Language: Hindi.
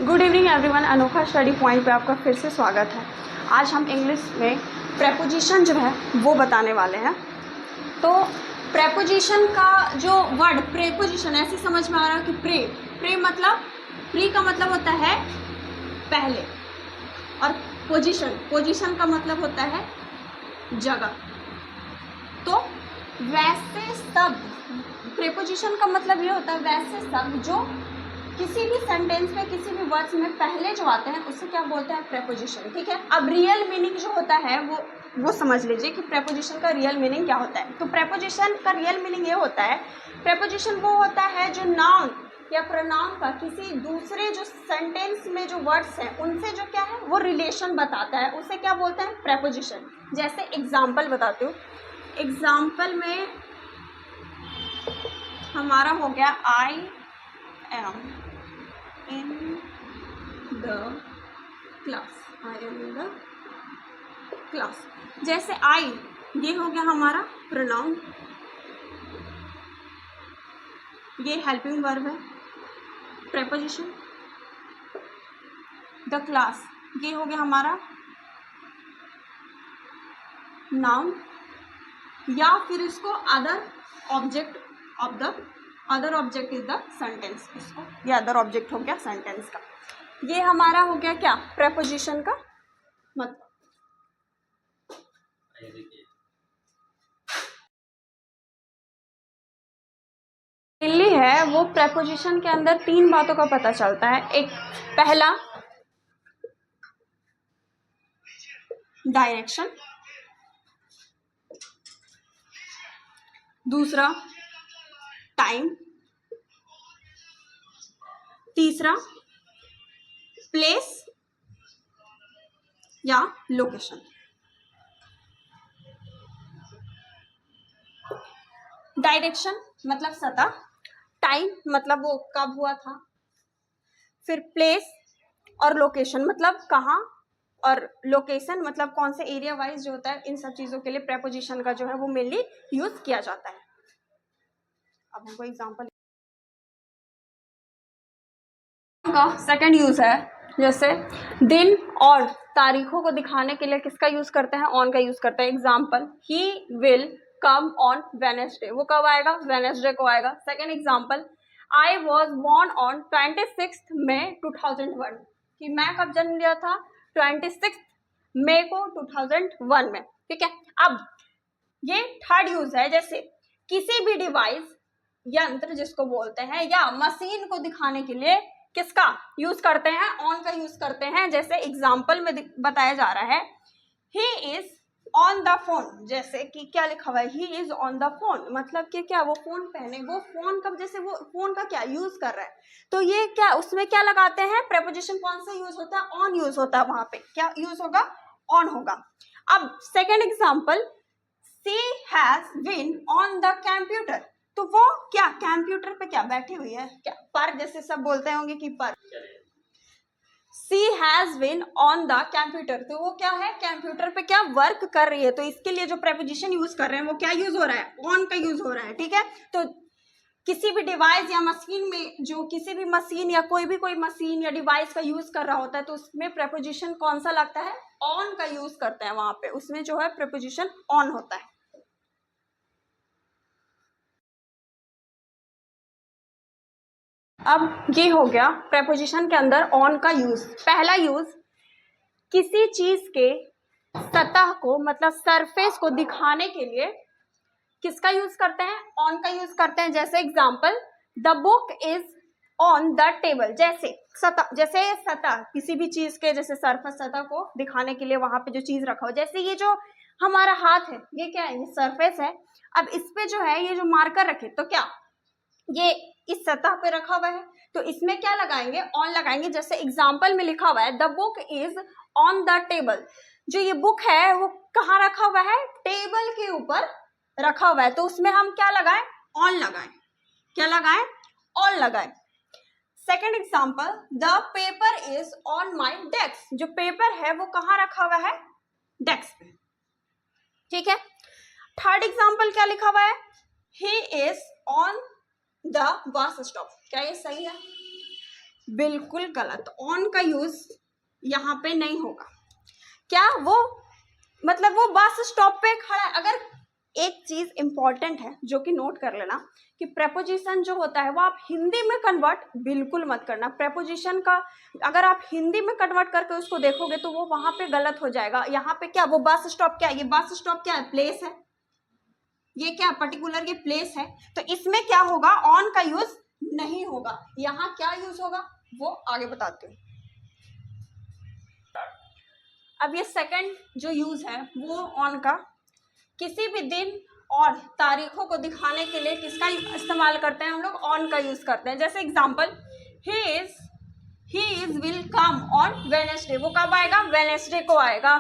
गुड इवनिंग एवरीवन, अनोखा स्टडी पॉइंट पे आपका फिर से स्वागत है। आज हम इंग्लिश में प्रेपोजिशन जो है वो बताने वाले हैं। तो प्रेपोजिशन का जो वर्ड प्रेपोजिशन ऐसे समझ में आ रहा है कि प्रे मतलब प्री का मतलब होता है पहले, और पोजीशन का मतलब होता है जगह। तो वैसे शब्द प्रेपोजिशन का मतलब ये होता है वैसे शब्द जो किसी भी सेंटेंस में किसी भी वर्ड्स में पहले जो आते हैं उससे क्या बोलते हैं प्रेपोजिशन। ठीक है, अब रियल मीनिंग जो होता है वो समझ लीजिए कि प्रेपोजिशन का रियल मीनिंग क्या होता है। तो प्रेपोजिशन का रियल मीनिंग ये होता है, प्रेपोजिशन वो होता है जो नाउन या प्रोनाउन का किसी दूसरे जो सेंटेंस में जो वर्ड्स हैं उनसे जो क्या है वो रिलेशन बताता है, उसे क्या बोलते हैं प्रेपोजिशन। जैसे एग्जाम्पल बताती हूँ। एग्जाम्पल में हमारा हो गया I am in the class, I am in the class। जैसे I ये हो गया हमारा प्रोनाउन, ये हेल्पिंग वर्ब है प्रेपोजिशन। द क्लास ये हो गया हमारा नाउन, या फिर इसको other object of the other object is the sentence, इसको ये अदर ऑब्जेक्ट हो गया सेंटेंस का। ये हमारा हो गया क्या प्रेपोजिशन का मतलब। मेनली है वो प्रेपोजिशन के अंदर तीन बातों का पता चलता है। एक पहला डायरेक्शन, दूसरा टाइम, तीसरा प्लेस या लोकेशन। डायरेक्शन मतलब सतह, टाइम मतलब वो कब हुआ था, फिर प्लेस और लोकेशन मतलब कहाँ, और लोकेशन मतलब कौन से एरिया वाइज जो होता है। इन सब चीजों के लिए प्रेपोजिशन का जो है वो मेनली यूज किया जाता है। अब हमको एग्जांपल का सेकंड यूज है, जैसे दिन और तारीखों को दिखाने के लिए किसका यूज करते हैं, ऑन का यूज करते हैं। Example he will come on Wednesday, वो कब आएगा वेडनेसडे को आएगा। Second example I was born on 26 मई 2001, कि मैं कब जन्म लिया था 26 मई को 2001 में। ठीक है, अब ये थर्ड यूज है, जैसे किसी भी डिवाइस यंत्र जिसको बोलते हैं या मशीन को दिखाने के लिए किसका यूज करते हैं, ऑन का यूज करते हैं। जैसे एग्जाम्पल में बताया जा रहा है he is on the phone, जैसे कि क्या लिखा हुआ है he is on the phone, मतलब कि क्या वो फोन पहने, वो फोन कब, जैसे वो फोन का क्या यूज कर रहा है। तो ये क्या उसमें क्या लगाते हैं प्रेपोजिशन, कौन सा यूज होता है, ऑन यूज होता है। वहां पे क्या यूज होगा, ऑन होगा। अब second example she has been on the computer, तो वो क्या कंप्यूटर पे क्या बैठी हुई है, क्या पर, जैसे सब बोलते होंगे कि पर। She has been on the computer, तो वो क्या है कंप्यूटर पे क्या वर्क कर रही है। तो इसके लिए जो प्रेपोजिशन यूज कर रहे हैं वो क्या यूज हो रहा है, ऑन का यूज हो रहा है। ठीक है, तो किसी भी डिवाइस या मशीन में, जो किसी भी मशीन या कोई मशीन या डिवाइस का यूज कर रहा होता है तो उसमें प्रेपोजिशन कौन सा लगता है, ऑन का यूज करते हैं। वहां पे उसमें जो है प्रेपोजिशन ऑन होता है। अब ये हो गया प्रेपोजिशन के अंदर ऑन का यूज। पहला यूज किसी चीज के सतह को मतलब सरफेस को दिखाने के लिए किसका यूज करते हैं, ऑन का यूज करते हैं। जैसे example the book is on the table, जैसे सतह किसी भी चीज के जैसे सरफेस सतह को दिखाने के लिए वहां पे जो चीज रखा हो, जैसे ये जो हमारा हाथ है ये क्या है, ये सरफेस है। अब इस पे जो है ये जो मार्कर रखे तो क्या ये इस सतह पे रखा हुआ है, तो इसमें क्या लगाएंगे, ऑन लगाएंगे। जैसे एग्जाम्पल में लिखा हुआ है the book is on the table, जो ये बुक है वो कहाँ रखा हुआ है, टेबल के ऊपर रखा हुआ है, तो उसमें हम क्या लगाएं, ऑन लगाएं। क्या लगाएं, ऑन लगाएं। Second example the paper is on my desk, जो पेपर है वो कहाँ रखा हुआ है, डेस्क पे। ठीक है, थर्ड एग्जाम्पल क्या लिखा हुआ है, he is on the bus stop, क्या ये सही है, बिल्कुल गलत। ऑन का यूज यहाँ पे नहीं होगा। क्या वो मतलब वो बस स्टॉप पे खड़ा है। अगर एक चीज इंपॉर्टेंट है जो कि नोट कर लेना कि प्रेपोजिशन जो होता है वो आप हिंदी में कन्वर्ट बिल्कुल मत करना। प्रेपोजिशन का अगर आप हिंदी में कन्वर्ट करके उसको देखोगे तो वो वहां पे गलत हो जाएगा। यहाँ पे क्या वो बस स्टॉप क्या है, ये बस स्टॉप क्या है, प्लेस है, ये क्या पर्टिकुलर ये प्लेस है। तो इसमें क्या होगा, ऑन का यूज नहीं होगा। यहाँ क्या यूज होगा वो आगे बताती हूँ। अब ये सेकंड जो यूज है वो ऑन का, किसी भी दिन और तारीखों को दिखाने के लिए किसका इस्तेमाल करते हैं हम लोग, ऑन का यूज करते हैं। जैसे example, he is will come on Wednesday, वो कब आएगा, वेडनेसडे को आएगा।